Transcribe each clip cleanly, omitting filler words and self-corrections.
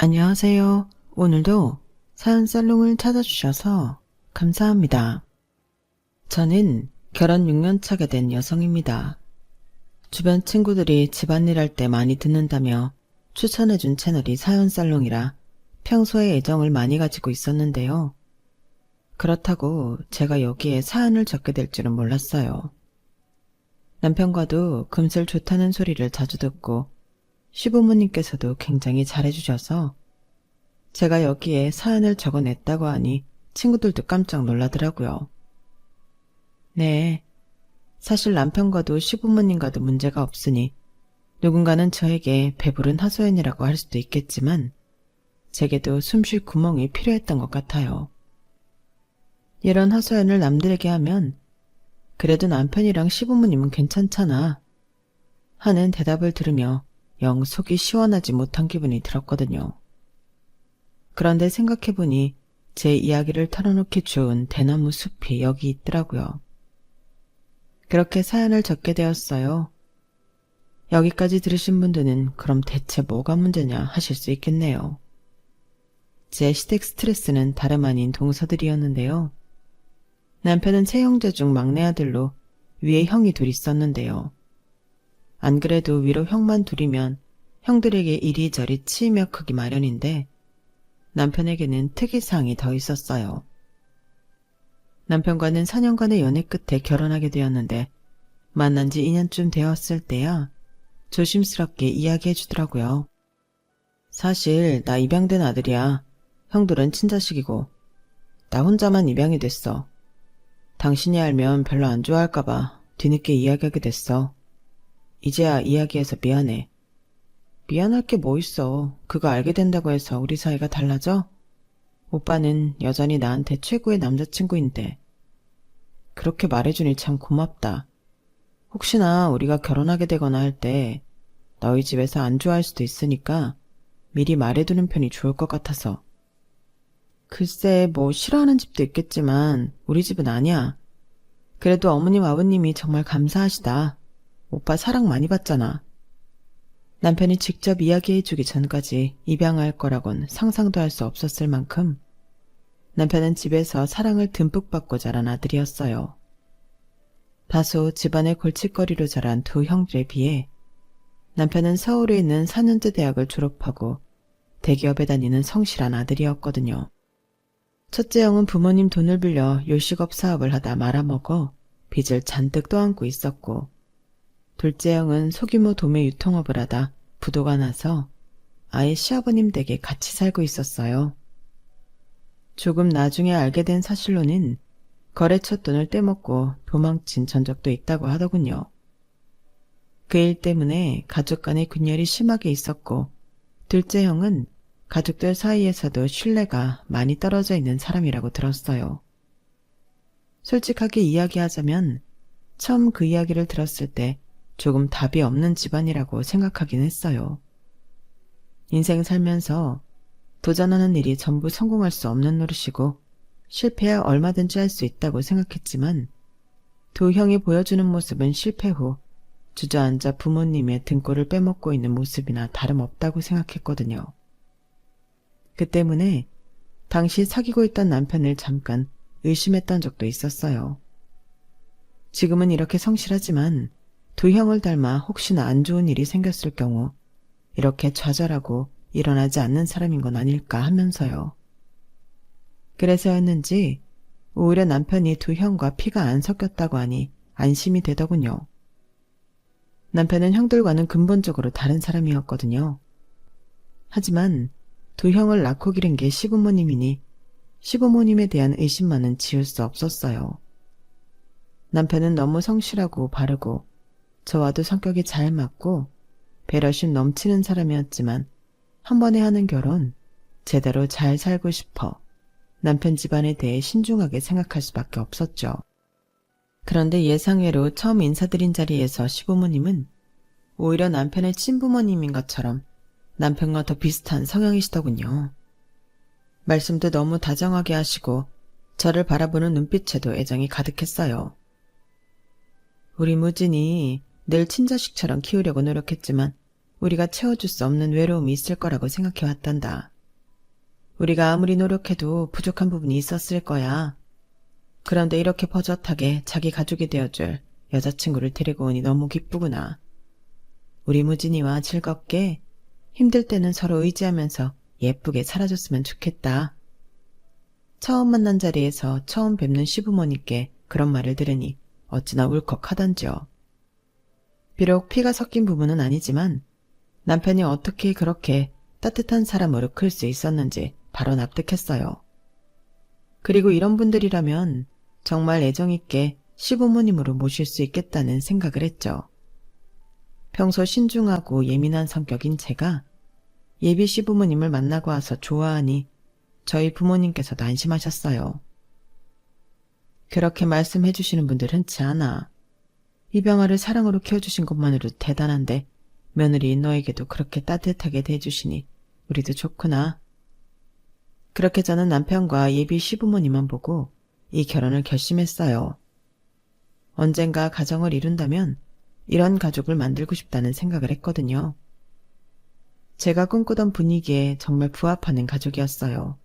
안녕하세요. 오늘도 사연 살롱을 찾아주셔서 감사합니다. 저는 결혼 6년 차가 된 여성입니다. 주변 친구들이 집안일 할 때 많이 듣는다며 추천해준 채널이 사연 살롱이라 평소에 애정을 많이 가지고 있었는데요. 그렇다고 제가 여기에 사연을 적게 될 줄은 몰랐어요. 남편과도 금슬 좋다는 소리를 자주 듣고 시부모님께서도 굉장히 잘해주셔서 제가 여기에 사연을 적어냈다고 하니 친구들도 깜짝 놀라더라고요. 네, 사실 남편과도 시부모님과도 문제가 없으니 누군가는 저에게 배부른 하소연이라고 할 수도 있겠지만 제게도 숨 쉴 구멍이 필요했던 것 같아요. 이런 하소연을 남들에게 하면 그래도 남편이랑 시부모님은 괜찮잖아 하는 대답을 들으며 영 속이 시원하지 못한 기분이 들었거든요. 그런데 생각해보니 제 이야기를 털어놓기 좋은 대나무 숲이 여기 있더라고요. 그렇게 사연을 적게 되었어요. 여기까지 들으신 분들은 그럼 대체 뭐가 문제냐 하실 수 있겠네요. 제 시댁 스트레스는 다름 아닌 동서들이었는데요. 남편은 세 형제 중 막내 아들로 위에 형이 둘 있었는데요. 안 그래도 위로 형만 둘이면 형들에게 이리저리 치이며 크기 마련인데 남편에게는 특이사항이 더 있었어요. 남편과는 4년간의 연애 끝에 결혼하게 되었는데 만난 지 2년쯤 되었을 때야 조심스럽게 이야기해 주더라고요. 사실 나 입양된 아들이야. 형들은 친자식이고 나 혼자만 입양이 됐어. 당신이 알면 별로 안 좋아할까봐 뒤늦게 이야기하게 됐어. 이제야 이야기해서 미안해. 미안할 게 뭐 있어. 그거 알게 된다고 해서 우리 사이가 달라져? 오빠는 여전히 나한테 최고의 남자친구인데. 그렇게 말해주니 참 고맙다. 혹시나 우리가 결혼하게 되거나 할 때 너희 집에서 안 좋아할 수도 있으니까 미리 말해두는 편이 좋을 것 같아서. 글쎄 뭐 싫어하는 집도 있겠지만 우리 집은 아니야. 그래도 어머님 아버님이 정말 감사하시다. 오빠 사랑 많이 받잖아. 남편이 직접 이야기해주기 전까지 입양할 거라곤 상상도 할 수 없었을 만큼 남편은 집에서 사랑을 듬뿍 받고 자란 아들이었어요. 다소 집안의 골칫거리로 자란 두 형들에 비해 남편은 서울에 있는 4년제 대학을 졸업하고 대기업에 다니는 성실한 아들이었거든요. 첫째 형은 부모님 돈을 빌려 요식업 사업을 하다 말아먹어 빚을 잔뜩 떠안고 있었고 둘째 형은 소규모 도매 유통업을 하다 부도가 나서 아예 시아버님 댁에 같이 살고 있었어요. 조금 나중에 알게 된 사실로는 거래처 돈을 떼먹고 도망친 전적도 있다고 하더군요. 그 일 때문에 가족 간의 분열이 심하게 있었고 둘째 형은 가족들 사이에서도 신뢰가 많이 떨어져 있는 사람이라고 들었어요. 솔직하게 이야기하자면 처음 그 이야기를 들었을 때 조금 답이 없는 집안이라고 생각하긴 했어요. 인생 살면서 도전하는 일이 전부 성공할 수 없는 노릇이고 실패야 얼마든지 할 수 있다고 생각했지만 두 형이 보여주는 모습은 실패 후 주저앉아 부모님의 등골을 빼먹고 있는 모습이나 다름없다고 생각했거든요. 그 때문에 당시 사귀고 있던 남편을 잠깐 의심했던 적도 있었어요. 지금은 이렇게 성실하지만 두 형을 닮아 혹시나 안 좋은 일이 생겼을 경우 이렇게 좌절하고 일어나지 않는 사람인 건 아닐까 하면서요. 그래서였는지 오히려 남편이 두 형과 피가 안 섞였다고 하니 안심이 되더군요. 남편은 형들과는 근본적으로 다른 사람이었거든요. 하지만 두 형을 낳고 기른 게 시부모님이니 시부모님에 대한 의심만은 지울 수 없었어요. 남편은 너무 성실하고 바르고 저와도 성격이 잘 맞고 배려심 넘치는 사람이었지만 한 번에 하는 결혼 제대로 잘 살고 싶어 남편 집안에 대해 신중하게 생각할 수밖에 없었죠. 그런데 예상외로 처음 인사드린 자리에서 시부모님은 오히려 남편의 친부모님인 것처럼 남편과 더 비슷한 성향이시더군요. 말씀도 너무 다정하게 하시고 저를 바라보는 눈빛에도 애정이 가득했어요. 우리 무진이 늘 친자식처럼 키우려고 노력했지만 우리가 채워줄 수 없는 외로움이 있을 거라고 생각해왔단다. 우리가 아무리 노력해도 부족한 부분이 있었을 거야. 그런데 이렇게 버젓하게 자기 가족이 되어줄 여자친구를 데리고 오니 너무 기쁘구나. 우리 무진이와 즐겁게 힘들 때는 서로 의지하면서 예쁘게 살아줬으면 좋겠다. 처음 만난 자리에서 처음 뵙는 시부모님께 그런 말을 들으니 어찌나 울컥하던지요. 비록 피가 섞인 부분은 아니지만 남편이 어떻게 그렇게 따뜻한 사람으로 클 수 있었는지 바로 납득했어요. 그리고 이런 분들이라면 정말 애정있게 시부모님으로 모실 수 있겠다는 생각을 했죠. 평소 신중하고 예민한 성격인 제가 예비 시부모님을 만나고 와서 좋아하니 저희 부모님께서도 안심하셨어요. 그렇게 말씀해 주시는 분들 흔치 않아. 입양아를 사랑으로 키워주신 것만으로도 대단한데 며느리인 너에게도 그렇게 따뜻하게 대해주시니 우리도 좋구나. 그렇게 저는 남편과 예비 시부모님만 보고 이 결혼을 결심했어요. 언젠가 가정을 이룬다면 이런 가족을 만들고 싶다는 생각을 했거든요. 제가 꿈꾸던 분위기에 정말 부합하는 가족이었어요.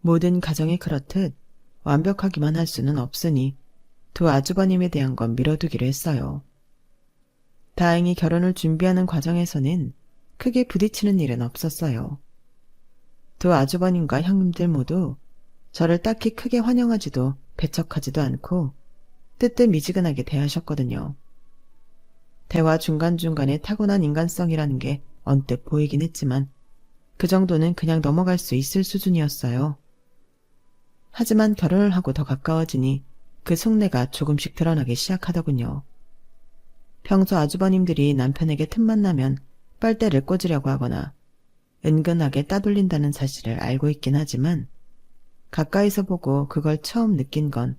모든 가정이 그렇듯 완벽하기만 할 수는 없으니 두 아주버님에 대한 건 미뤄두기로 했어요. 다행히 결혼을 준비하는 과정에서는 크게 부딪히는 일은 없었어요. 두 아주버님과 형님들 모두 저를 딱히 크게 환영하지도 배척하지도 않고 뜨뜻미지근하게 대하셨거든요. 대화 중간중간에 타고난 인간성이라는 게 언뜻 보이긴 했지만 그 정도는 그냥 넘어갈 수 있을 수준이었어요. 하지만 결혼을 하고 더 가까워지니 그 속내가 조금씩 드러나기 시작하더군요. 평소 아주버님들이 남편에게 틈만 나면 빨대를 꽂으려고 하거나 은근하게 따돌린다는 사실을 알고 있긴 하지만 가까이서 보고 그걸 처음 느낀 건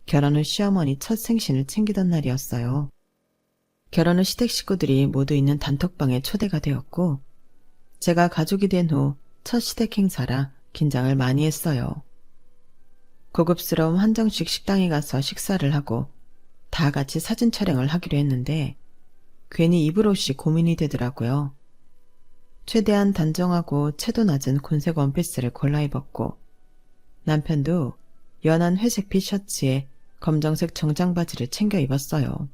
결혼 후 시어머니 첫 생신을 챙기던 날이었어요. 결혼 후 시댁 식구들이 모두 있는 단톡방에 초대가 되었고 제가 가족이 된 후 첫 시댁 행사라 긴장을 많이 했어요. 고급스러운 한정식 식당에 가서 식사를 하고 다 같이 사진 촬영을 하기로 했는데 괜히 입을 옷이 고민이 되더라고요. 최대한 단정하고 채도 낮은 곤색 원피스를 골라 입었고 남편도 연한 회색 피셔츠에 검정색 정장 바지를 챙겨 입었어요.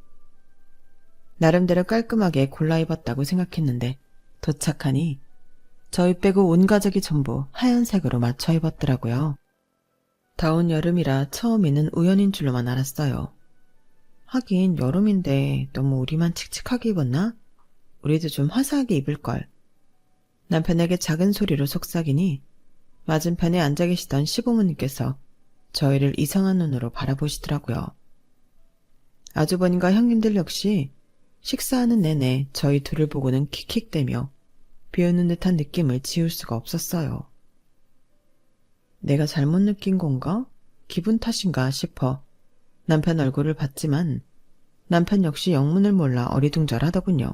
나름대로 깔끔하게 골라 입었다고 생각했는데 도착하니 저희 빼고 온 가족이 전부 하얀색으로 맞춰 입었더라고요. 더운 여름이라 처음에는 우연인 줄로만 알았어요. 하긴 여름인데 너무 우리만 칙칙하게 입었나? 우리도 좀 화사하게 입을걸. 남편에게 작은 소리로 속삭이니 맞은편에 앉아 계시던 시부모님께서 저희를 이상한 눈으로 바라보시더라고요. 아주버님과 형님들 역시 식사하는 내내 저희 둘을 보고는 킥킥대며 비웃는 듯한 느낌을 지울 수가 없었어요. 내가 잘못 느낀 건가? 기분 탓인가 싶어 남편 얼굴을 봤지만 남편 역시 영문을 몰라 어리둥절하더군요.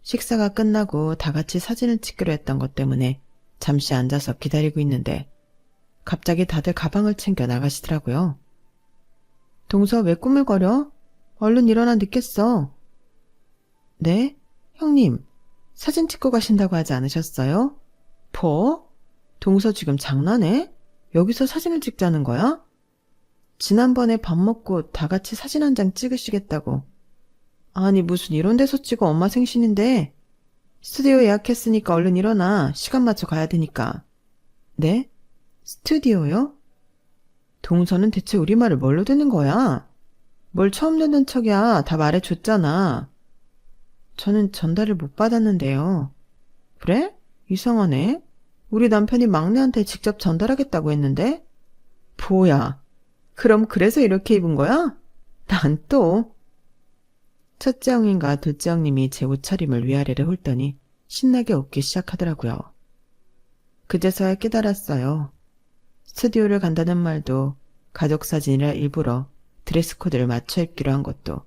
식사가 끝나고 다 같이 사진을 찍기로 했던 것 때문에 잠시 앉아서 기다리고 있는데 갑자기 다들 가방을 챙겨 나가시더라고요. 동서 왜 꾸물거려? 얼른 일어나 늦겠어. 네? 형님, 사진 찍고 가신다고 하지 않으셨어요? 동서 지금 장난해? 여기서 사진을 찍자는 거야? 지난번에 밥 먹고 다 같이 사진 한 장 찍으시겠다고. 아니 무슨 이런 데서 찍어 엄마 생신인데. 스튜디오 예약했으니까 얼른 일어나. 시간 맞춰 가야 되니까. 네? 스튜디오요? 동서는 대체 우리 말을 뭘로 듣는 거야? 뭘 처음 듣는 척이야. 다 말해줬잖아. 저는 전달을 못 받았는데요. 그래? 이상하네. 우리 남편이 막내한테 직접 전달하겠다고 했는데? 뭐야? 그럼 그래서 이렇게 입은 거야? 난 또. 첫째 형님과 둘째 형님이 제 옷차림을 위아래를 훑더니 신나게 웃기 시작하더라고요. 그제서야 깨달았어요. 스튜디오를 간다는 말도 가족사진이라 일부러 드레스 코드를 맞춰 입기로 한 것도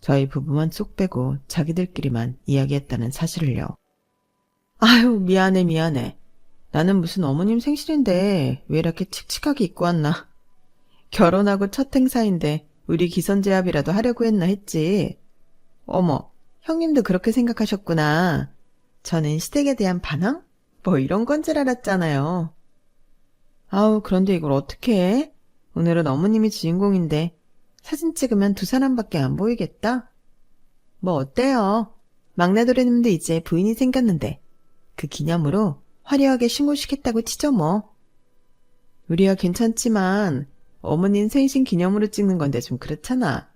저희 부부만 쏙 빼고 자기들끼리만 이야기했다는 사실을요. 아유 미안해. 나는 무슨 어머님 생신인데 왜 이렇게 칙칙하게 입고 왔나. 결혼하고 첫 행사인데 우리 기선제압이라도 하려고 했나 했지. 어머, 형님도 그렇게 생각하셨구나. 저는 시댁에 대한 반항? 뭐 이런 건 줄 알았잖아요. 아우, 그런데 이걸 어떻게 해? 오늘은 어머님이 주인공인데 사진 찍으면 두 사람밖에 안 보이겠다? 뭐 어때요? 막내 도련님도 이제 부인이 생겼는데 그 기념으로 화려하게 신고시켰다고 치죠 뭐. 우리야 괜찮지만 어머님 생신 기념으로 찍는 건데 좀 그렇잖아.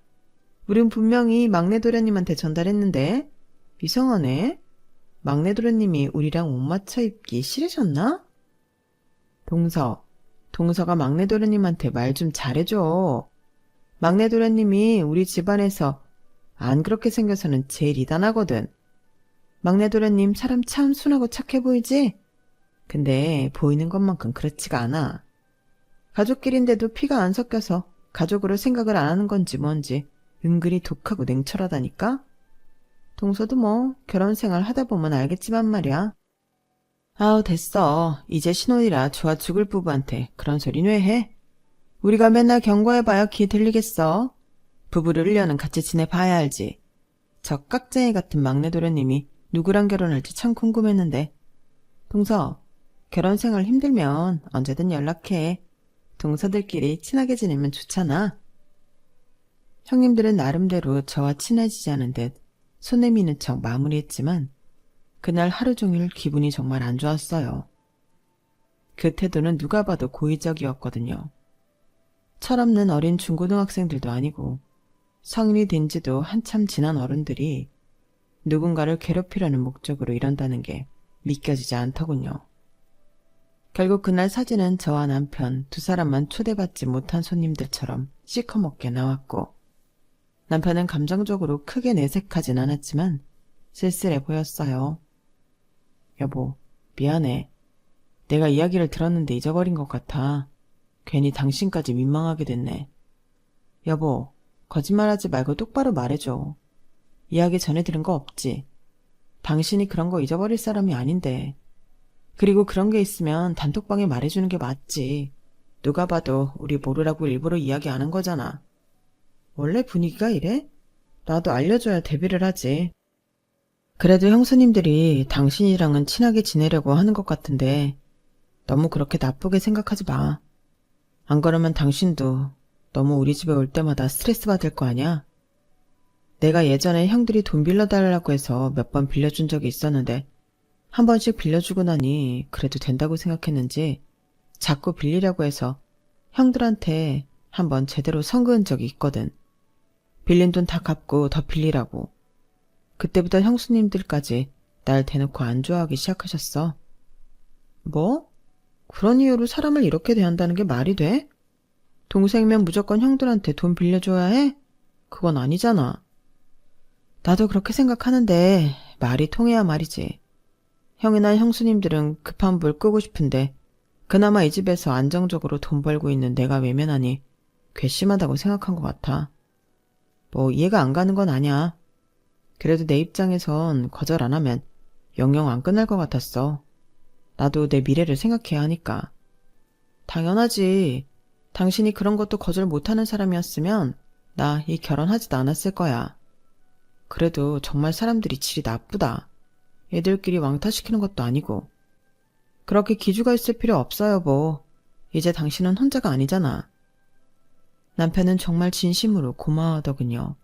우린 분명히 막내 도련님한테 전달했는데 이상하네. 막내 도련님이 우리랑 옷 맞춰 입기 싫으셨나? 동서가 막내 도련님한테 말 좀 잘해줘. 막내 도련님이 우리 집안에서 안 그렇게 생겨서는 제일 이단하거든. 막내 도련님 사람 참 순하고 착해 보이지? 근데 보이는 것만큼 그렇지가 않아. 가족끼리인데도 피가 안 섞여서 가족으로 생각을 안 하는 건지 뭔지 은근히 독하고 냉철하다니까? 동서도 뭐 결혼 생활 하다 보면 알겠지만 말이야. 아우 됐어. 이제 신혼이라 좋아 죽을 부부한테 그런 소리는 왜 해? 우리가 맨날 경고해봐야 귀에 들리겠어. 부부를 1년은 같이 지내봐야 알지. 저 깍쟁이 같은 막내 도련님이 누구랑 결혼할지 참 궁금했는데. 동서, 결혼 생활 힘들면 언제든 연락해. 동서들끼리 친하게 지내면 좋잖아. 형님들은 나름대로 저와 친해지지 않은 듯 손 내미는 척 마무리했지만 그날 하루 종일 기분이 정말 안 좋았어요. 그 태도는 누가 봐도 고의적이었거든요. 철없는 어린 중고등학생들도 아니고 성인이 된 지도 한참 지난 어른들이 누군가를 괴롭히려는 목적으로 이런다는 게 믿겨지지 않더군요. 결국 그날 사진은 저와 남편 두 사람만 초대받지 못한 손님들처럼 시커멓게 나왔고 남편은 감정적으로 크게 내색하진 않았지만 쓸쓸해 보였어요. 여보, 미안해. 내가 이야기를 들었는데 잊어버린 것 같아. 괜히 당신까지 민망하게 됐네. 여보, 거짓말하지 말고 똑바로 말해줘. 이야기 전에 들은 거 없지? 당신이 그런 거 잊어버릴 사람이 아닌데. 그리고 그런 게 있으면 단톡방에 말해주는 게 맞지. 누가 봐도 우리 모르라고 일부러 이야기 안 한 거잖아. 원래 분위기가 이래? 나도 알려줘야 대비를 하지. 그래도 형수님들이 당신이랑은 친하게 지내려고 하는 것 같은데 너무 그렇게 나쁘게 생각하지 마. 안 그러면 당신도 너무 우리 집에 올 때마다 스트레스 받을 거 아니야? 내가 예전에 형들이 돈 빌려달라고 해서 몇 번 빌려준 적이 있었는데 한 번씩 빌려주고 나니 그래도 된다고 생각했는지 자꾸 빌리려고 해서 형들한테 한 번 제대로 선 그은 적이 있거든. 빌린 돈 다 갚고 더 빌리라고. 그때부터 형수님들까지 날 대놓고 안 좋아하기 시작하셨어. 뭐? 그런 이유로 사람을 이렇게 대한다는 게 말이 돼? 동생이면 무조건 형들한테 돈 빌려줘야 해? 그건 아니잖아. 나도 그렇게 생각하는데 말이 통해야 말이지. 형이나 형수님들은 급한 불 끄고 싶은데 그나마 이 집에서 안정적으로 돈 벌고 있는 내가 외면하니 괘씸하다고 생각한 것 같아. 뭐 이해가 안 가는 건 아냐. 그래도 내 입장에선 거절 안 하면 영영 안 끝날 것 같았어. 나도 내 미래를 생각해야 하니까. 당연하지. 당신이 그런 것도 거절 못하는 사람이었으면 나 이 결혼하지도 않았을 거야. 그래도 정말 사람들이 질이 나쁘다. 애들끼리 왕따시키는 것도 아니고. 그렇게 기죽어 있을 필요 없어 여보. 이제 당신은 혼자가 아니잖아. 남편은 정말 진심으로 고마워하더군요.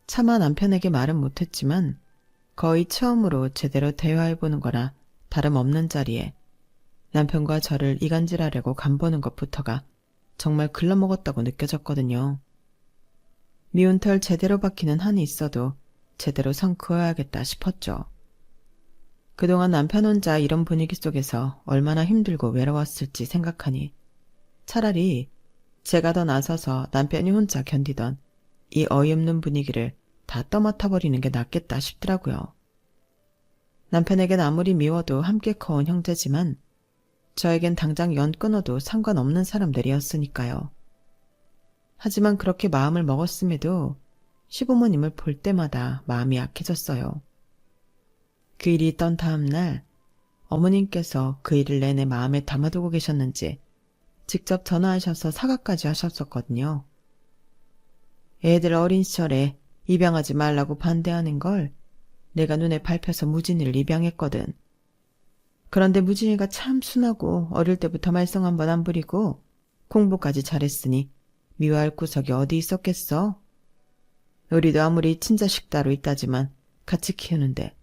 차마 남편에게 말은 못했지만 거의 처음으로 제대로 대화해보는 거나 다름없는 자리에 남편과 저를 이간질하려고 간보는 것부터가 정말 글러먹었다고 느껴졌거든요. 미운 털 제대로 박히는 한이 있어도 제대로 선 그어야겠다 싶었죠. 그동안 남편 혼자 이런 분위기 속에서 얼마나 힘들고 외로웠을지 생각하니 차라리 제가 더 나서서 남편이 혼자 견디던 이 어이없는 분위기를 다 떠맡아버리는 게 낫겠다 싶더라고요. 남편에겐 아무리 미워도 함께 커온 형제지만 저에겐 당장 연 끊어도 상관없는 사람들이었으니까요. 하지만 그렇게 마음을 먹었음에도 시부모님을 볼 때마다 마음이 약해졌어요. 그 일이 있던 다음 날 어머님께서 그 일을 내내 마음에 담아두고 계셨는지 직접 전화하셔서 사과까지 하셨었거든요. 애들 어린 시절에 입양하지 말라고 반대하는 걸 내가 눈에 밟혀서 무진이를 입양했거든. 그런데 무진이가 참 순하고 어릴 때부터 말썽 한 번 안 부리고 공부까지 잘했으니 미워할 구석이 어디 있었겠어? 우리도 아무리 친자식 따로 있다지만 같이 키우는데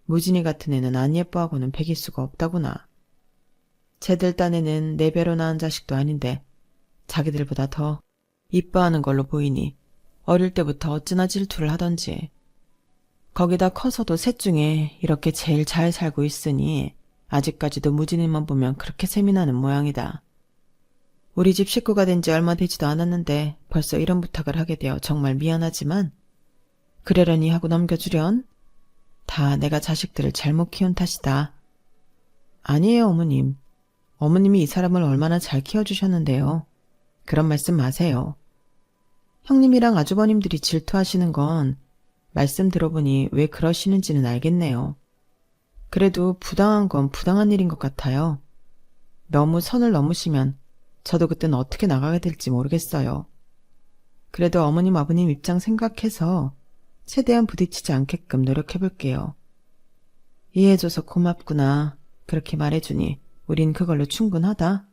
무진이 같은 애는 안 예뻐하고는 배길 수가 없다구나. 쟤들 딴에는 내 배로 낳은 자식도 아닌데 자기들보다 더 이뻐하는 걸로 보이니 어릴 때부터 어찌나 질투를 하던지. 거기다 커서도 셋 중에 이렇게 제일 잘 살고 있으니 아직까지도 무진이만 보면 그렇게 셈이 나는 모양이다. 우리 집 식구가 된 지 얼마 되지도 않았는데 벌써 이런 부탁을 하게 되어 정말 미안하지만 그러려니 하고 넘겨주련? 다 내가 자식들을 잘못 키운 탓이다. 아니에요, 어머님. 어머님이 이 사람을 얼마나 잘 키워주셨는데요. 그런 말씀 마세요. 형님이랑 아주버님들이 질투하시는 건 말씀 들어보니 왜 그러시는지는 알겠네요. 그래도 부당한 건 부당한 일인 것 같아요. 너무 선을 넘으시면 저도 그땐 어떻게 나가게 될지 모르겠어요. 그래도 어머님 아버님 입장 생각해서 최대한 부딪히지 않게끔 노력해볼게요. 이해해줘서 고맙구나. 그렇게 말해주니 우린 그걸로 충분하다.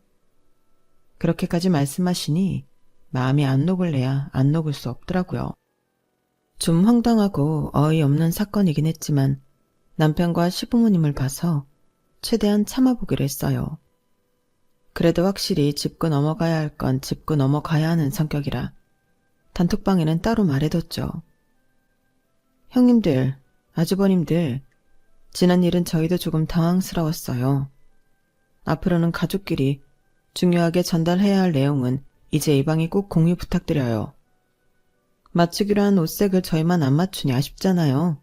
그렇게까지 말씀하시니 마음이 안 녹을래야 안 녹을 수 없더라고요. 좀 황당하고 어이없는 사건이긴 했지만 남편과 시부모님을 봐서 최대한 참아보기로 했어요. 그래도 확실히 짚고 넘어가야 할 건 짚고 넘어가야 하는 성격이라 단톡방에는 따로 말해뒀죠. 형님들, 아주버님들, 지난 일은 저희도 조금 당황스러웠어요. 앞으로는 가족끼리 중요하게 전달해야 할 내용은 이제 이 방에 꼭 공유 부탁드려요. 맞추기로 한 옷색을 저희만 안 맞추니 아쉽잖아요.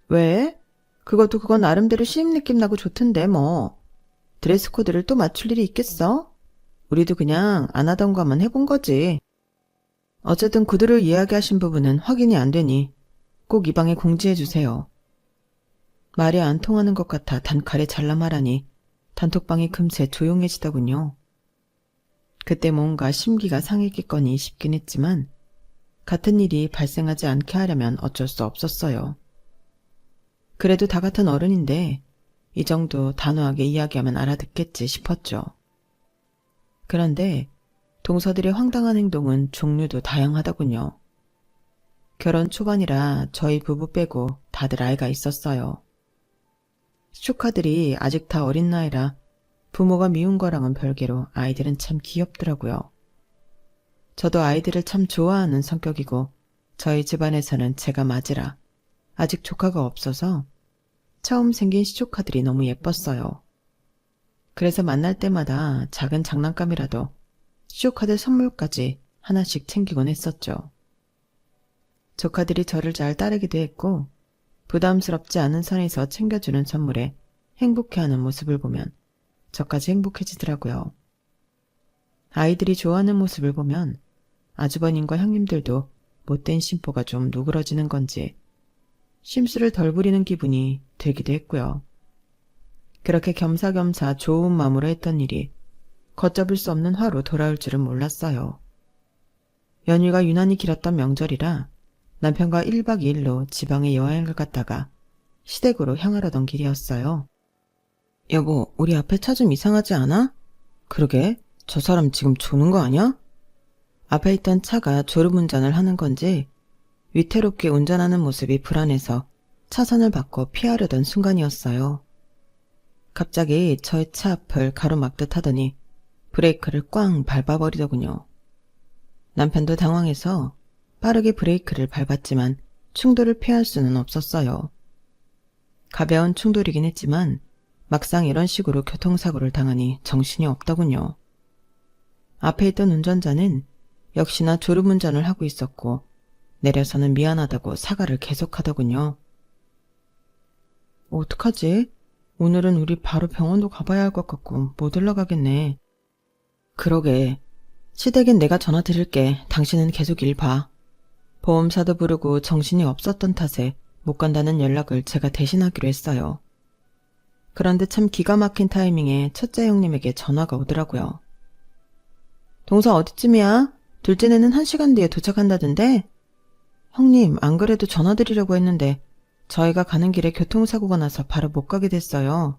왜? 그것도 그건 나름대로 신입 느낌 나고 좋던데 뭐. 드레스 코드를 또 맞출 일이 있겠어? 우리도 그냥 안 하던 거만 해본 거지. 어쨌든 구두를 이야기하신 부분은 확인이 안 되니 꼭 이 방에 공지해 주세요. 말이 안 통하는 것 같아 단칼에 잘라 말하니 단톡방이 금세 조용해지더군요. 그때 뭔가 심기가 상했겠거니 싶긴 했지만 같은 일이 발생하지 않게 하려면 어쩔 수 없었어요. 그래도 다 같은 어른인데 이 정도 단호하게 이야기하면 알아듣겠지 싶었죠. 그런데 동서들의 황당한 행동은 종류도 다양하더군요. 결혼 초반이라 저희 부부 빼고 다들 아이가 있었어요. 조카들이 아직 다 어린 나이라 부모가 미운 거랑은 별개로 아이들은 참 귀엽더라고요. 저도 아이들을 참 좋아하는 성격이고 저희 집안에서는 제가 맞으라 아직 조카가 없어서 처음 생긴 시조카들이 너무 예뻤어요. 그래서 만날 때마다 작은 장난감이라도 시조카들 선물까지 하나씩 챙기곤 했었죠. 조카들이 저를 잘 따르기도 했고 부담스럽지 않은 선에서 챙겨주는 선물에 행복해하는 모습을 보면 저까지 행복해지더라고요. 아이들이 좋아하는 모습을 보면 아주버님과 형님들도 못된 심보가 좀 누그러지는 건지 심술을 덜 부리는 기분이 들기도 했고요. 그렇게 겸사겸사 좋은 마음으로 했던 일이 걷잡을 수 없는 화로 돌아올 줄은 몰랐어요. 연휴가 유난히 길었던 명절이라 남편과 1박 2일로 지방에 여행을 갔다가 시댁으로 향하려던 길이었어요. 여보, 우리 앞에 차 좀 이상하지 않아? 그러게, 저 사람 지금 조는 거 아니야? 앞에 있던 차가 졸음운전을 하는 건지 위태롭게 운전하는 모습이 불안해서 차선을 바꿔 피하려던 순간이었어요. 갑자기 저의 차 앞을 가로막듯 하더니 브레이크를 꽝 밟아버리더군요. 남편도 당황해서 빠르게 브레이크를 밟았지만 충돌을 피할 수는 없었어요. 가벼운 충돌이긴 했지만 막상 이런 식으로 교통사고를 당하니 정신이 없더군요. 앞에 있던 운전자는 역시나 졸음운전을 하고 있었고 내려서는 미안하다고 사과를 계속하더군요. 어떡하지? 오늘은 우리 바로 병원도 가봐야 할 것 같고 못 올라가겠네. 그러게. 시댁엔 내가 전화 드릴게. 당신은 계속 일 봐. 보험사도 부르고 정신이 없었던 탓에 못 간다는 연락을 제가 대신하기로 했어요. 그런데 참 기가 막힌 타이밍에 첫째 형님에게 전화가 오더라고요. 동서 어디쯤이야? 둘째네는 1시간 뒤에 도착한다던데? 형님, 안 그래도 전화드리려고 했는데 저희가 가는 길에 교통사고가 나서 바로 못 가게 됐어요.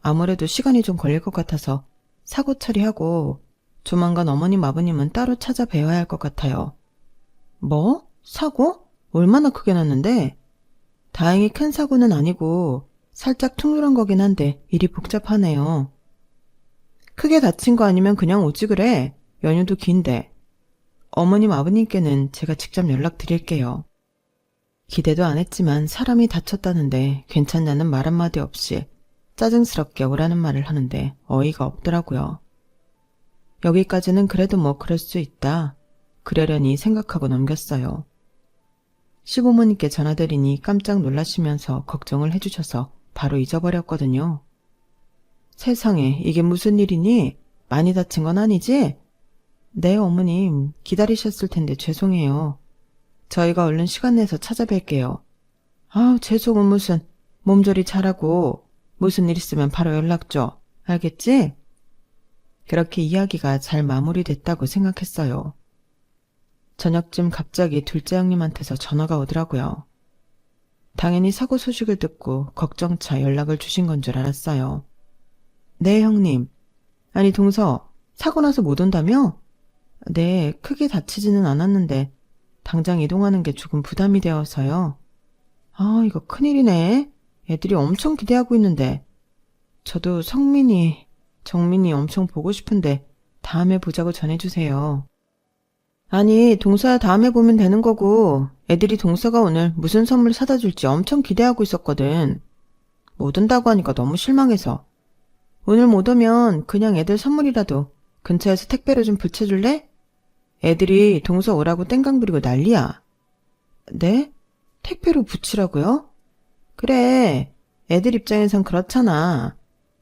아무래도 시간이 좀 걸릴 것 같아서 사고 처리하고 조만간 어머님 아버님은 따로 찾아뵈야 할 것 같아요. 뭐? 사고? 얼마나 크게 났는데? 다행히 큰 사고는 아니고 살짝 퉁그런 거긴 한데 일이 복잡하네요. 크게 다친 거 아니면 그냥 오지 그래. 연휴도 긴데. 어머님 아버님께는 제가 직접 연락드릴게요. 기대도 안 했지만 사람이 다쳤다는데 괜찮냐는 말 한마디 없이 짜증스럽게 오라는 말을 하는데 어이가 없더라고요. 여기까지는 그래도 뭐 그럴 수 있다. 그러려니 생각하고 넘겼어요. 시부모님께 전화드리니 깜짝 놀라시면서 걱정을 해주셔서 바로 잊어버렸거든요. 세상에, 이게 무슨 일이니? 많이 다친 건 아니지? 네, 어머님. 기다리셨을 텐데 죄송해요. 저희가 얼른 시간 내서 찾아뵐게요. 죄송은 무슨. 몸조리 잘하고 무슨 일 있으면 바로 연락 줘. 알겠지? 그렇게 이야기가 잘 마무리됐다고 생각했어요. 저녁쯤 갑자기 둘째 형님한테서 전화가 오더라고요. 당연히 사고 소식을 듣고 걱정차 연락을 주신 건 줄 알았어요. 네, 형님. 아니, 동서, 사고 나서 못 온다며? 네, 크게 다치지는 않았는데 당장 이동하는 게 조금 부담이 되어서요. 이거 큰일이네. 애들이 엄청 기대하고 있는데. 저도 성민이, 정민이 엄청 보고 싶은데 다음에 보자고 전해주세요. 아니, 동서야 다음에 보면 되는 거고 애들이 동서가 오늘 무슨 선물 사다 줄지 엄청 기대하고 있었거든. 못 온다고 하니까 너무 실망해서. 오늘 못 오면 그냥 애들 선물이라도 근처에서 택배로 좀 붙여줄래? 애들이 동서 오라고 땡깡 부리고 난리야. 네? 택배로 붙이라고요? 그래, 애들 입장에선 그렇잖아.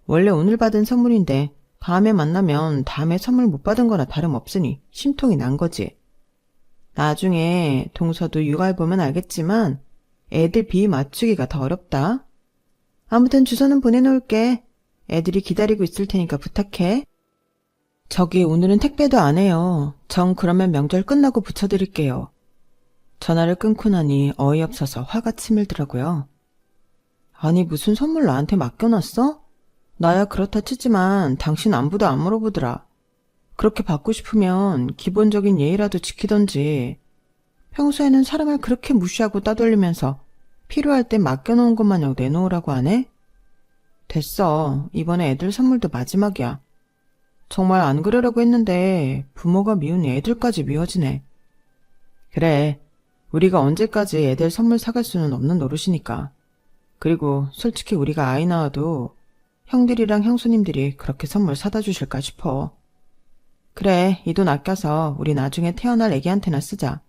원래 오늘 받은 선물인데 다음에 만나면 다음에 선물 못 받은 거나 다름없으니 심통이 난 거지. 나중에 동서도 육아해보면 알겠지만 애들 비위 맞추기가 더 어렵다. 아무튼 주소는 보내놓을게. 애들이 기다리고 있을 테니까 부탁해. 저기 오늘은 택배도 안 해요. 전 그러면 명절 끝나고 붙여드릴게요. 전화를 끊고 나니 어이없어서 화가 치밀더라고요. 아니 무슨 선물 나한테 맡겨놨어? 나야 그렇다 치지만 당신 안부도 안 물어보더라. 그렇게 받고 싶으면 기본적인 예의라도 지키던지. 평소에는 사람을 그렇게 무시하고 따돌리면서 필요할 땐 맡겨놓은 것 마냥 내놓으라고 하네? 됐어. 이번에 애들 선물도 마지막이야. 정말 안 그러려고 했는데 부모가 미운 애들까지 미워지네. 그래, 우리가 언제까지 애들 선물 사갈 수는 없는 노릇이니까. 그리고 솔직히 우리가 아이 낳아도 형들이랑 형수님들이 그렇게 선물 사다 주실까 싶어. 그래, 이 돈 아껴서 우리 나중에 태어날 애기한테나 쓰자.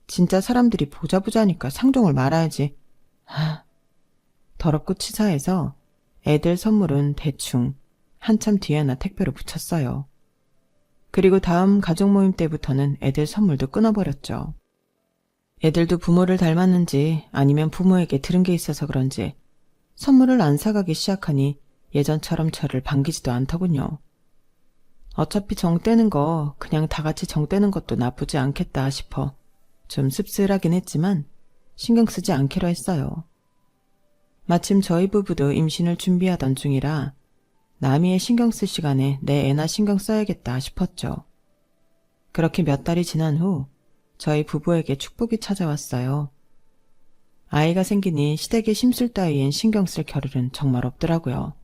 진짜 사람들이 보자보자니까 상종을 말아야지. 더럽고 치사해서 애들 선물은 대충 한참 뒤에나 택배로 붙였어요. 그리고 다음 가족 모임 때부터는 애들 선물도 끊어버렸죠. 애들도 부모를 닮았는지 아니면 부모에게 들은 게 있어서 그런지 선물을 안 사가기 시작하니 예전처럼 저를 반기지도 않더군요. 어차피 정 떼는 거 그냥 다 같이 정 떼는 것도 나쁘지 않겠다 싶어 좀 씁쓸하긴 했지만 신경 쓰지 않기로 했어요. 마침 저희 부부도 임신을 준비하던 중이라 남이의 신경 쓸 시간에 내 애나 신경 써야겠다 싶었죠. 그렇게 몇 달이 지난 후 저희 부부에게 축복이 찾아왔어요. 아이가 생기니 시댁의 심술 따위엔 신경 쓸 겨를은 정말 없더라고요.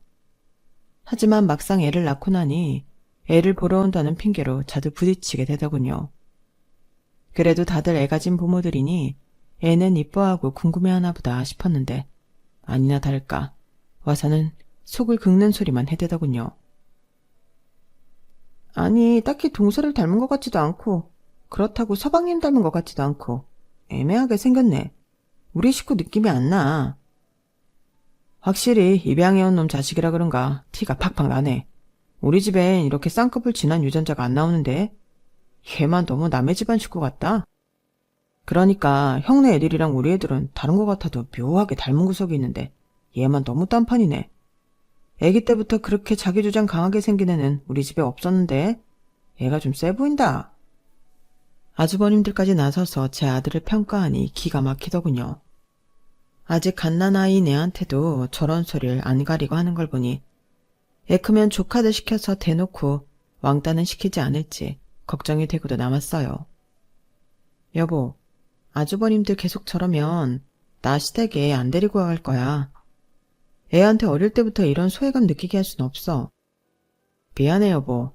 하지만 막상 애를 낳고 나니 애를 보러 온다는 핑계로 자주 부딪히게 되더군요. 그래도 다들 애 가진 부모들이니 애는 이뻐하고 궁금해하나 보다 싶었는데 아니나 다를까 와서는 속을 긁는 소리만 해대더군요. 아니 딱히 동서를 닮은 것 같지도 않고 그렇다고 서방님 닮은 것 같지도 않고 애매하게 생겼네. 우리 식구 느낌이 안 나. 확실히 입양해온 놈 자식이라 그런가 티가 팍팍 나네. 우리 집엔 이렇게 쌍꺼풀 진한 유전자가 안 나오는데 얘만 너무 남의 집안 식구 같다. 그러니까 형네 애들이랑 우리 애들은 다른 것 같아도 묘하게 닮은 구석이 있는데 얘만 너무 딴판이네. 애기 때부터 그렇게 자기 주장 강하게 생긴 애는 우리 집에 없었는데 얘가 좀 세 보인다. 아주버님들까지 나서서 제 아들을 평가하니 기가 막히더군요. 아직 갓난아이 내한테도 저런 소리를 안 가리고 하는 걸 보니 애 크면 조카들 시켜서 대놓고 왕따는 시키지 않을지 걱정이 되고도 남았어요. 여보, 아주버님들 계속 저러면 나 시댁에 안 데리고 갈 거야. 애한테 어릴 때부터 이런 소외감 느끼게 할 순 없어. 미안해 여보.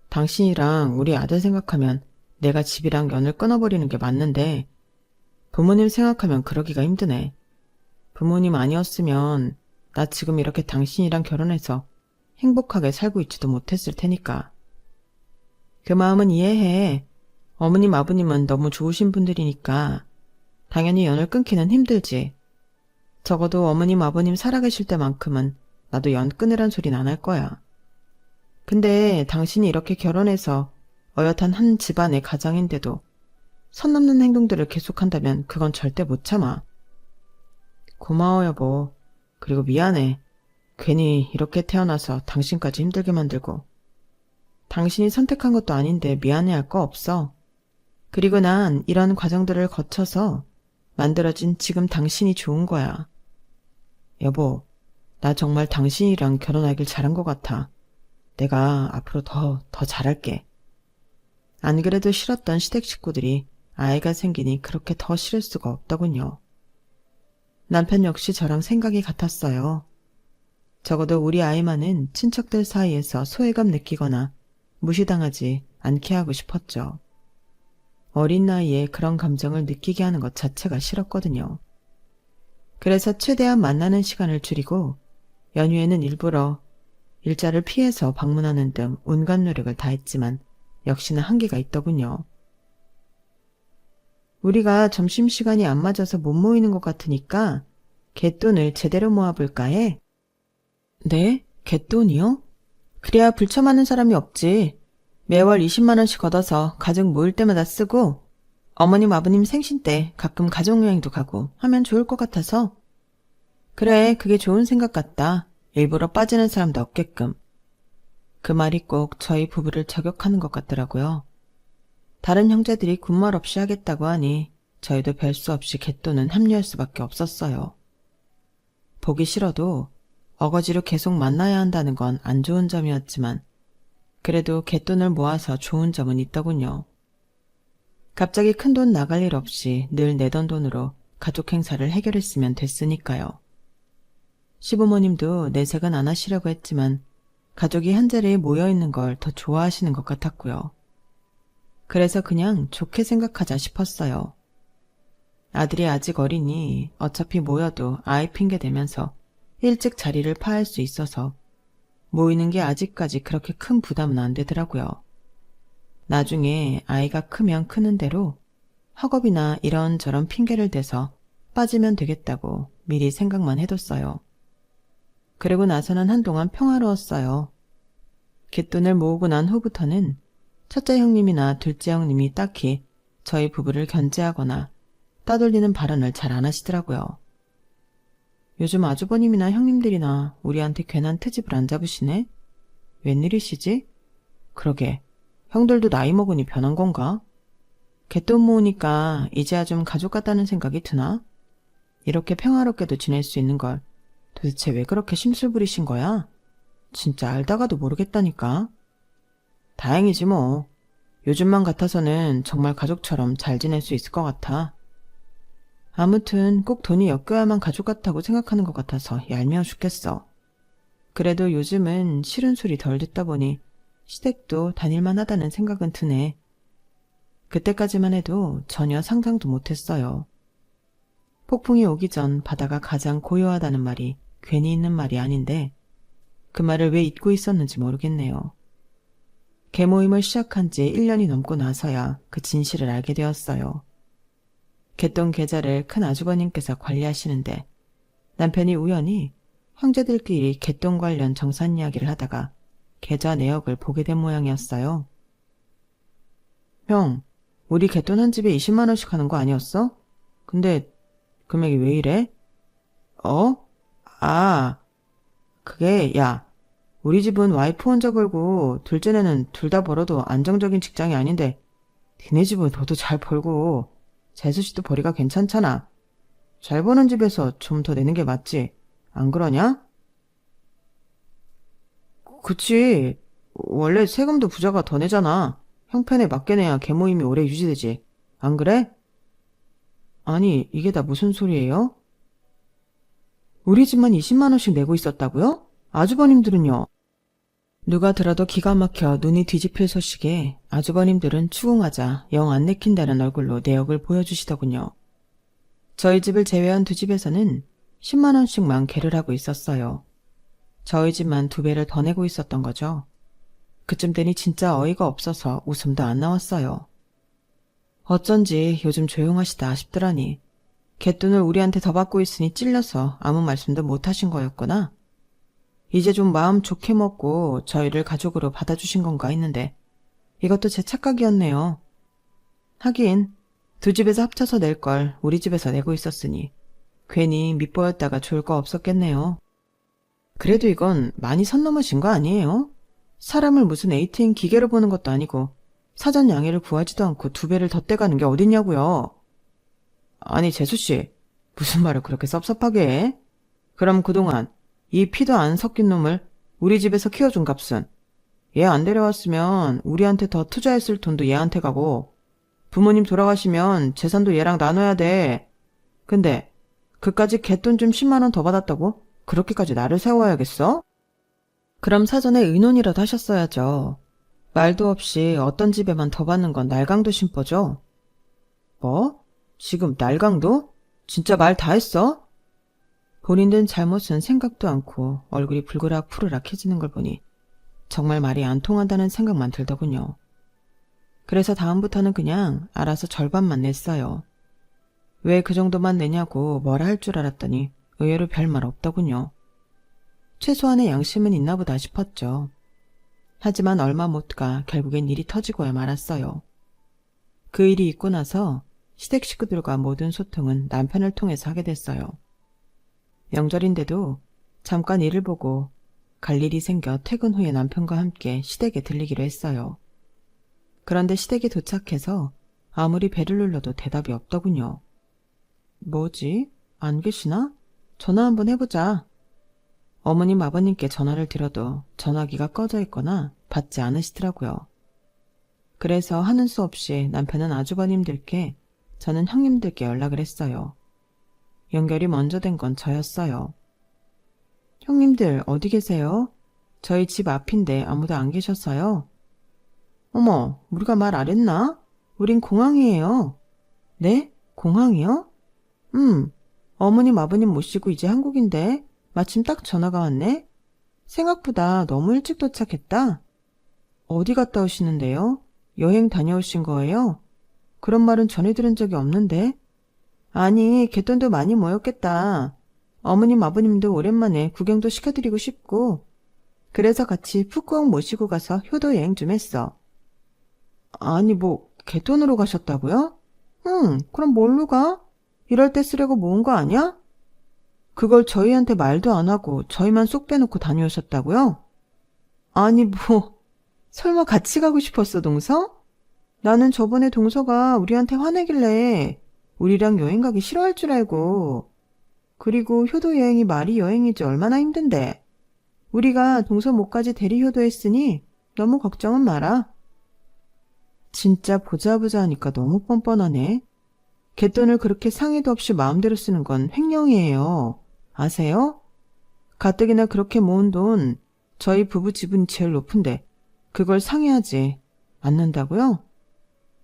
당신이랑 우리 아들 생각하면 내가 집이랑 연을 끊어버리는 게 맞는데 부모님 생각하면 그러기가 힘드네. 부모님 아니었으면 나 지금 이렇게 당신이랑 결혼해서 행복하게 살고 있지도 못했을 테니까. 그 마음은 이해해. 어머님 아버님은 너무 좋으신 분들이니까 당연히 연을 끊기는 힘들지. 적어도 어머님 아버님 살아계실 때만큼은 나도 연 끊으란 소린 안 할 거야. 근데 당신이 이렇게 결혼해서 어엿한 한 집안의 가장인데도 선 넘는 행동들을 계속한다면 그건 절대 못 참아. 고마워 여보. 그리고 미안해. 괜히 이렇게 태어나서 당신까지 힘들게 만들고. 당신이 선택한 것도 아닌데 미안해할 거 없어. 그리고 난 이런 과정들을 거쳐서 만들어진 지금 당신이 좋은 거야. 여보, 나 정말 당신이랑 결혼하길 잘한 것 같아. 내가 앞으로 더 잘할게. 안 그래도 싫었던 시댁 식구들이 아이가 생기니 그렇게 더 싫을 수가 없더군요. 남편 역시 저랑 생각이 같았어요. 적어도 우리 아이만은 친척들 사이에서 소외감 느끼거나 무시당하지 않게 하고 싶었죠. 어린 나이에 그런 감정을 느끼게 하는 것 자체가 싫었거든요. 그래서 최대한 만나는 시간을 줄이고 연휴에는 일부러 일자를 피해서 방문하는 등 온갖 노력을 다했지만 역시나 한계가 있더군요. 우리가 점심시간이 안 맞아서 못 모이는 것 같으니까 갯돈을 제대로 모아볼까 해. 네? 갯돈이요? 그래야 불참하는 사람이 없지. 매월 20만 원씩 걷어서 가족 모일 때마다 쓰고 어머님 아버님 생신 때 가끔 가족여행도 가고 하면 좋을 것 같아서. 그래, 그게 좋은 생각 같다. 일부러 빠지는 사람도 없게끔. 그 말이 꼭 저희 부부를 저격하는 것 같더라고요. 다른 형제들이 군말 없이 하겠다고 하니 저희도 별 수 없이 갯돈은 합류할 수밖에 없었어요. 보기 싫어도 어거지로 계속 만나야 한다는 건 안 좋은 점이었지만 그래도 갯돈을 모아서 좋은 점은 있더군요. 갑자기 큰돈 나갈 일 없이 늘 내던 돈으로 가족 행사를 해결했으면 됐으니까요. 시부모님도 내색은 안 하시려고 했지만 가족이 한자리에 모여있는 걸 더 좋아하시는 것 같았고요. 그래서 그냥 좋게 생각하자 싶었어요. 아들이 아직 어리니 어차피 모여도 아이 핑계 대면서 일찍 자리를 파할 수 있어서 모이는 게 아직까지 그렇게 큰 부담은 안 되더라고요. 나중에 아이가 크면 크는 대로 학업이나 이런저런 핑계를 대서 빠지면 되겠다고 미리 생각만 해뒀어요. 그리고 나서는 한동안 평화로웠어요. 갯돈을 모으고 난 후부터는 첫째 형님이나 둘째 형님이 딱히 저희 부부를 견제하거나 따돌리는 발언을 잘 안 하시더라고요. 요즘 아주버님이나 형님들이나 우리한테 괜한 트집을 안 잡으시네? 웬일이시지? 그러게, 형들도 나이 먹으니 변한 건가? 갯돈 모으니까 이제야 좀 가족 같다는 생각이 드나? 이렇게 평화롭게도 지낼 수 있는 걸 도대체 왜 그렇게 심술 부리신 거야? 진짜 알다가도 모르겠다니까. 다행이지 뭐. 요즘만 같아서는 정말 가족처럼 잘 지낼 수 있을 것 같아. 아무튼 꼭 돈이 엮여야만 가족 같다고 생각하는 것 같아서 얄미워 죽겠어. 그래도 요즘은 싫은 소리 덜 듣다 보니 시댁도 다닐만 하다는 생각은 드네. 그때까지만 해도 전혀 상상도 못했어요. 폭풍이 오기 전 바다가 가장 고요하다는 말이 괜히 있는 말이 아닌데 그 말을 왜 잊고 있었는지 모르겠네요. 개모임을 시작한 지 1년이 넘고 나서야 그 진실을 알게 되었어요. 갯돈 계좌를 큰 아주버님께서 관리하시는데 남편이 우연히 형제들끼리 갯돈 관련 정산 이야기를 하다가 계좌 내역을 보게 된 모양이었어요. 형, 우리 갯돈 한 집에 20만 원씩 하는 거 아니었어? 근데 금액이 왜 이래? 어? 그게 야, 우리 집은 와이프 혼자 벌고 둘째네는 둘 다 벌어도 안정적인 직장이 아닌데 니네 집은 너도 잘 벌고 재수씨도 벌이가 괜찮잖아. 잘 버는 집에서 좀 더 내는 게 맞지. 안 그러냐? 그치. 원래 세금도 부자가 더 내잖아. 형편에 맞게 내야 계모임이 오래 유지되지. 안 그래? 아니, 이게 다 무슨 소리예요? 우리 집만 20만 원씩 내고 있었다고요? 아주버님들은요? 누가 들어도 기가 막혀 눈이 뒤집힐 소식에 아주버님들은 추궁하자 영 안 내킨다는 얼굴로 내역을 보여주시더군요. 저희 집을 제외한 두 집에서는 10만 원씩만 계를 하고 있었어요. 저희 집만 2배를 더 내고 있었던 거죠. 그쯤 되니 진짜 어이가 없어서 웃음도 안 나왔어요. 어쩐지 요즘 조용하시다 싶더라니. 갯돈을 우리한테 더 받고 있으니 찔려서 아무 말씀도 못 하신 거였구나. 이제 좀 마음 좋게 먹고 저희를 가족으로 받아주신 건가 했는데 이것도 제 착각이었네요. 하긴 두 집에서 합쳐서 낼 걸 우리 집에서 내고 있었으니 괜히 밑보였다가 좋을 거 없었겠네요. 그래도 이건 많이 선 넘으신 거 아니에요? 사람을 무슨 ATM 기계로 보는 것도 아니고 사전 양해를 구하지도 않고 2배를 더 떼가는 게 어딨냐고요. 아니 재수씨, 무슨 말을 그렇게 섭섭하게 해? 그럼 그동안 이 피도 안 섞인 놈을 우리 집에서 키워준 값은 얘 안 데려왔으면 우리한테 더 투자했을 돈도 얘한테 가고 부모님 돌아가시면 재산도 얘랑 나눠야 돼. 근데 그까지 갯돈 좀 10만 원 더 받았다고 그렇게까지 나를 세워야겠어? 그럼 사전에 의논이라도 하셨어야죠. 말도 없이 어떤 집에만 더 받는 건 날강도 심보죠. 뭐? 지금 날강도? 진짜 말 다 했어? 본인들 잘못은 생각도 않고 얼굴이 불그락 푸르락 해지는 걸 보니 정말 말이 안 통한다는 생각만 들더군요. 그래서 다음부터는 그냥 알아서 절반만 냈어요. 왜 그 정도만 내냐고 뭐라 할 줄 알았더니 의외로 별말 없더군요. 최소한의 양심은 있나 보다 싶었죠. 하지만 얼마 못 가 결국엔 일이 터지고야 말았어요. 그 일이 있고 나서 시댁 식구들과 모든 소통은 남편을 통해서 하게 됐어요. 명절인데도 잠깐 일을 보고 갈 일이 생겨 퇴근 후에 남편과 함께 시댁에 들리기로 했어요. 그런데 시댁에 도착해서 아무리 배를 눌러도 대답이 없더군요. 뭐지? 안 계시나? 전화 한번 해보자. 어머님 아버님께 전화를 드려도 전화기가 꺼져 있거나 받지 않으시더라고요. 그래서 하는 수 없이 남편은 아주버님들께 저는 형님들께 연락을 했어요. 연결이 먼저 된 건 저였어요. 형님들 어디 계세요? 저희 집 앞인데 아무도 안 계셨어요. 어머, 우리가 말 안 했나? 우린 공항이에요. 네? 공항이요? 어머님 아버님 모시고 이제 한국인데 마침 딱 전화가 왔네. 생각보다 너무 일찍 도착했다. 어디 갔다 오시는데요? 여행 다녀오신 거예요? 그런 말은 전해 들은 적이 없는데. 아니, 갯돈도 많이 모였겠다. 어머님 아버님도 오랜만에 구경도 시켜드리고 싶고 그래서 같이 푸꾸옥 모시고 가서 효도 여행 좀 했어. 아니 뭐 갯돈으로 가셨다고요? 그럼 뭘로 가? 이럴 때 쓰려고 모은 거 아니야? 그걸 저희한테 말도 안 하고 저희만 쏙 빼놓고 다녀오셨다고요? 아니 뭐 설마 같이 가고 싶었어 동서? 나는 저번에 동서가 우리한테 화내길래 우리랑 여행 가기 싫어할 줄 알고. 그리고 효도 여행이 말이 여행이지 얼마나 힘든데. 우리가 동서 못까지 대리 효도했으니 너무 걱정은 마라. 진짜 보자 하니까 너무 뻔뻔하네. 갯돈을 그렇게 상의도 없이 마음대로 쓰는 건 횡령이에요. 아세요? 가뜩이나 그렇게 모은 돈 저희 부부 지분이 제일 높은데 그걸 상의하지 않는다고요?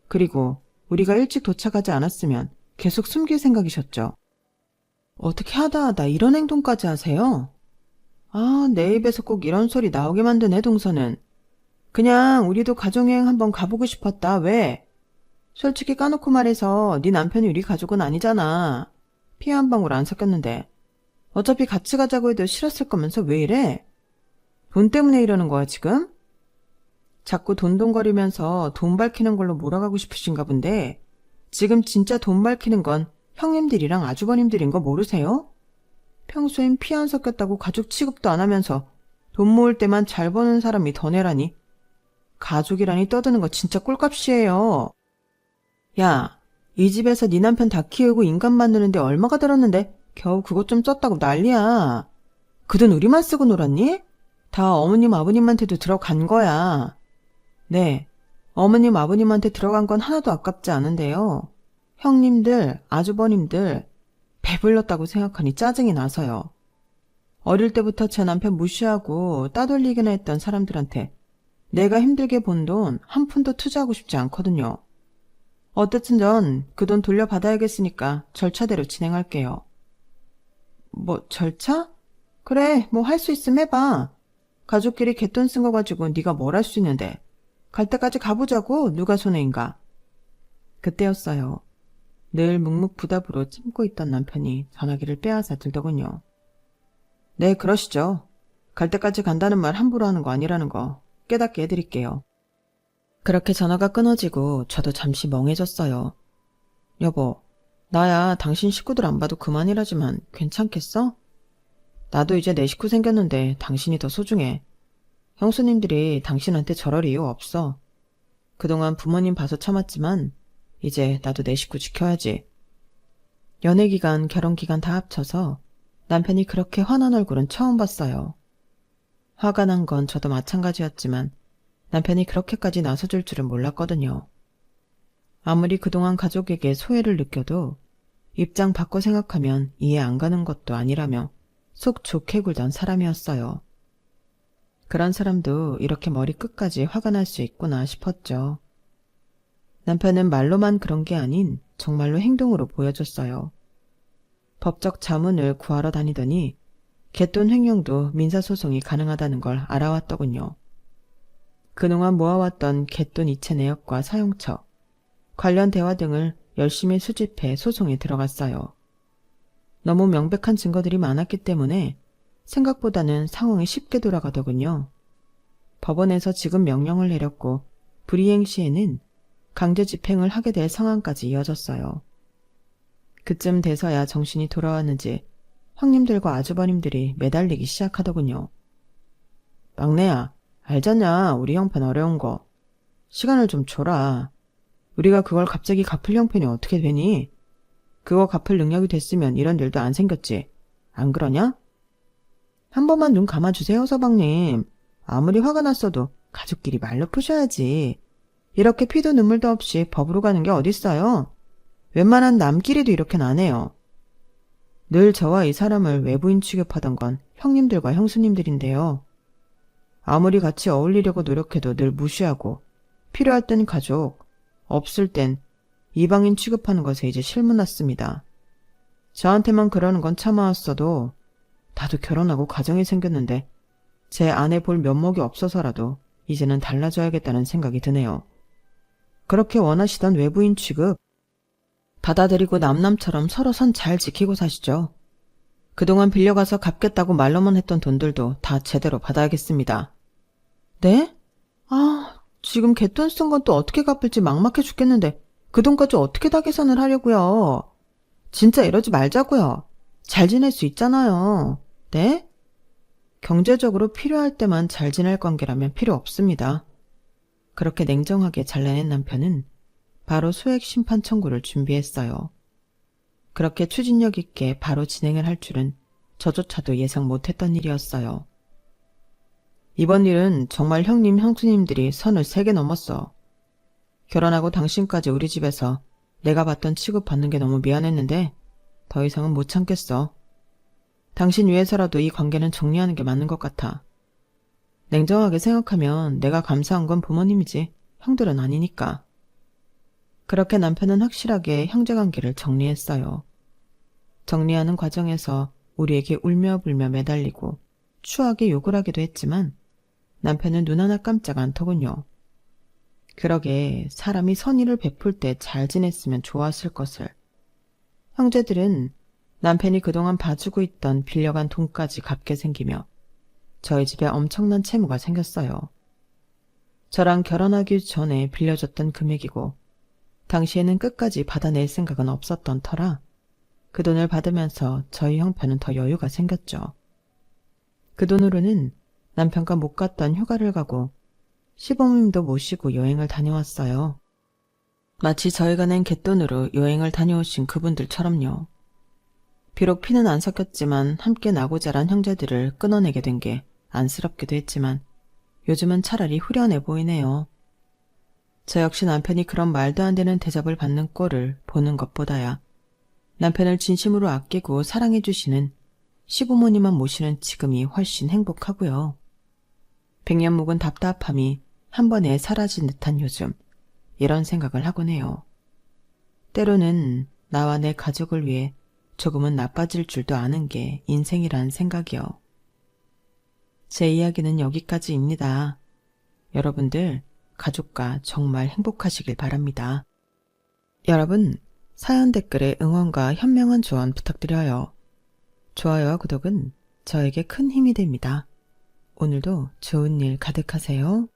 그리고 우리가 일찍 도착하지 않았으면 계속 숨길 생각이셨죠. 어떻게 하다 이런 행동까지 하세요? 아, 내 입에서 꼭 이런 소리 나오게 만드네 동서는. 그냥 우리도 가족여행 한번 가보고 싶었다. 왜? 솔직히 까놓고 말해서 네 남편이 우리 가족은 아니잖아. 피 한 방울 안 섞였는데. 어차피 같이 가자고 해도 싫었을 거면서 왜 이래? 돈 때문에 이러는 거야 지금? 자꾸 돈돈거리면서 돈 밝히는 걸로 몰아가고 싶으신가 본데 지금 진짜 돈 밝히는 건 형님들이랑 아주버님들인 거 모르세요? 평소엔 피 안 섞였다고 가족 취급도 안 하면서 돈 모을 때만 잘 버는 사람이 더 내라니. 가족이라니 떠드는 거 진짜 꼴값이에요. 야, 이 집에서 네 남편 다 키우고 인간 만드는데 얼마가 들었는데 겨우 그것 좀 썼다고 난리야. 그 돈 우리만 쓰고 놀았니? 다 어머님 아버님한테도 들어간 거야. 네, 어머님 아버님한테 들어간 건 하나도 아깝지 않은데요. 형님들, 아주버님들 배불렀다고 생각하니 짜증이 나서요. 어릴 때부터 제 남편 무시하고 따돌리기나 했던 사람들한테 내가 힘들게 번 돈 한 푼도 투자하고 싶지 않거든요. 어쨌든 전 그 돈 돌려받아야겠으니까 절차대로 진행할게요. 뭐 절차? 그래, 뭐 할 수 있으면 해봐. 가족끼리 갯돈 쓴 거 가지고 네가 뭘 할 수 있는데. 갈 때까지 가보자고. 누가 손해인가. 그때였어요. 늘 묵묵부답으로 찜고 있던 남편이 전화기를 빼앗아 들더군요. 네, 그러시죠. 갈 때까지 간다는 말 함부로 하는 거 아니라는 거 깨닫게 해드릴게요. 그렇게 전화가 끊어지고 저도 잠시 멍해졌어요. 여보, 나야 당신 식구들 안 봐도 그만이라지만 괜찮겠어? 나도 이제 내 식구 생겼는데 당신이 더 소중해. 형수님들이 당신한테 저럴 이유 없어. 그동안 부모님 봐서 참았지만 이제 나도 내 식구 지켜야지. 연애기간, 결혼기간 다 합쳐서 남편이 그렇게 화난 얼굴은 처음 봤어요. 화가 난 건 저도 마찬가지였지만 남편이 그렇게까지 나서줄 줄은 몰랐거든요. 아무리 그동안 가족에게 소외를 느껴도 입장 바꿔 생각하면 이해 안 가는 것도 아니라며 속 좋게 굴던 사람이었어요. 그런 사람도 이렇게 머리 끝까지 화가 날 수 있구나 싶었죠. 남편은 말로만 그런 게 아닌 정말로 행동으로 보여줬어요. 법적 자문을 구하러 다니더니 갯돈 횡령도 민사소송이 가능하다는 걸 알아왔더군요. 그동안 모아왔던 갯돈 이체 내역과 사용처, 관련 대화 등을 열심히 수집해 소송에 들어갔어요. 너무 명백한 증거들이 많았기 때문에 생각보다는 상황이 쉽게 돌아가더군요. 법원에서 지금 명령을 내렸고 불이행 시에는 강제 집행을 하게 될 상황까지 이어졌어요. 그쯤 돼서야 정신이 돌아왔는지 형님들과 아주버님들이 매달리기 시작하더군요. 막내야, 알잖냐, 우리 형편 어려운 거. 시간을 좀 줘라. 우리가 그걸 갑자기 갚을 형편이 어떻게 되니? 그거 갚을 능력이 됐으면 이런 일도 안 생겼지. 안 그러냐? 한 번만 눈 감아주세요, 서방님. 아무리 화가 났어도 가족끼리 말로 푸셔야지. 이렇게 피도 눈물도 없이 법으로 가는 게 어딨어요? 웬만한 남끼리도 이렇게는 안 해요. 늘 저와 이 사람을 외부인 취급하던 건 형님들과 형수님들인데요. 아무리 같이 어울리려고 노력해도 늘 무시하고 필요할 땐 가족, 없을 땐 이방인 취급하는 것에 이제 실문났습니다. 저한테만 그러는 건 참아왔어도 나도 결혼하고 가정이 생겼는데 제 아내 볼 면목이 없어서라도 이제는 달라져야겠다는 생각이 드네요. 그렇게 원하시던 외부인 취급 받아들이고 남남처럼 서로 선 잘 지키고 사시죠. 그동안 빌려가서 갚겠다고 말로만 했던 돈들도 다 제대로 받아야겠습니다. 네? 아, 지금 갯돈 쓴 건 또 어떻게 갚을지 막막해 죽겠는데 그 돈까지 어떻게 다 계산을 하려고요? 진짜 이러지 말자고요. 잘 지낼 수 있잖아요. 네? 경제적으로 필요할 때만 잘 지낼 관계라면 필요 없습니다. 그렇게 냉정하게 잘라낸 남편은 바로 소액 심판 청구를 준비했어요. 그렇게 추진력 있게 바로 진행을 할 줄은 저조차도 예상 못했던 일이었어요. 이번 일은 정말 형님, 형수님들이 선을 3개 넘었어. 결혼하고 당신까지 우리 집에서 내가 받던 취급받는 게 너무 미안했는데 더 이상은 못 참겠어. 당신 위해서라도 이 관계는 정리하는 게 맞는 것 같아. 냉정하게 생각하면 내가 감사한 건 부모님이지 형들은 아니니까. 그렇게 남편은 확실하게 형제관계를 정리했어요. 정리하는 과정에서 우리에게 울며불며 매달리고 추하게 욕을 하기도 했지만 남편은 눈 하나 깜짝 않더군요. 그러게 사람이 선의를 베풀 때 잘 지냈으면 좋았을 것을. 형제들은 남편이 그동안 봐주고 있던 빌려간 돈까지 갚게 생기며 저희 집에 엄청난 채무가 생겼어요. 저랑 결혼하기 전에 빌려줬던 금액이고 당시에는 끝까지 받아낼 생각은 없었던 터라 그 돈을 받으면서 저희 형편은 더 여유가 생겼죠. 그 돈으로는 남편과 못 갔던 휴가를 가고 시부모님도 모시고 여행을 다녀왔어요. 마치 저희가 낸 갯돈으로 여행을 다녀오신 그분들처럼요. 비록 피는 안 섞였지만 함께 나고 자란 형제들을 끊어내게 된 게 안쓰럽기도 했지만 요즘은 차라리 후련해 보이네요. 저 역시 남편이 그런 말도 안 되는 대접을 받는 꼴을 보는 것보다야 남편을 진심으로 아끼고 사랑해 주시는 시부모님만 모시는 지금이 훨씬 행복하고요. 백년 묵은 답답함이 한 번에 사라진 듯한 요즘, 이런 생각을 하곤 해요. 때로는 나와 내 가족을 위해 조금은 나빠질 줄도 아는 게 인생이란 생각이요. 제 이야기는 여기까지입니다. 여러분들 가족과 정말 행복하시길 바랍니다. 여러분, 사연 댓글에 응원과 현명한 조언 부탁드려요. 좋아요와 구독은 저에게 큰 힘이 됩니다. 오늘도 좋은 일 가득하세요.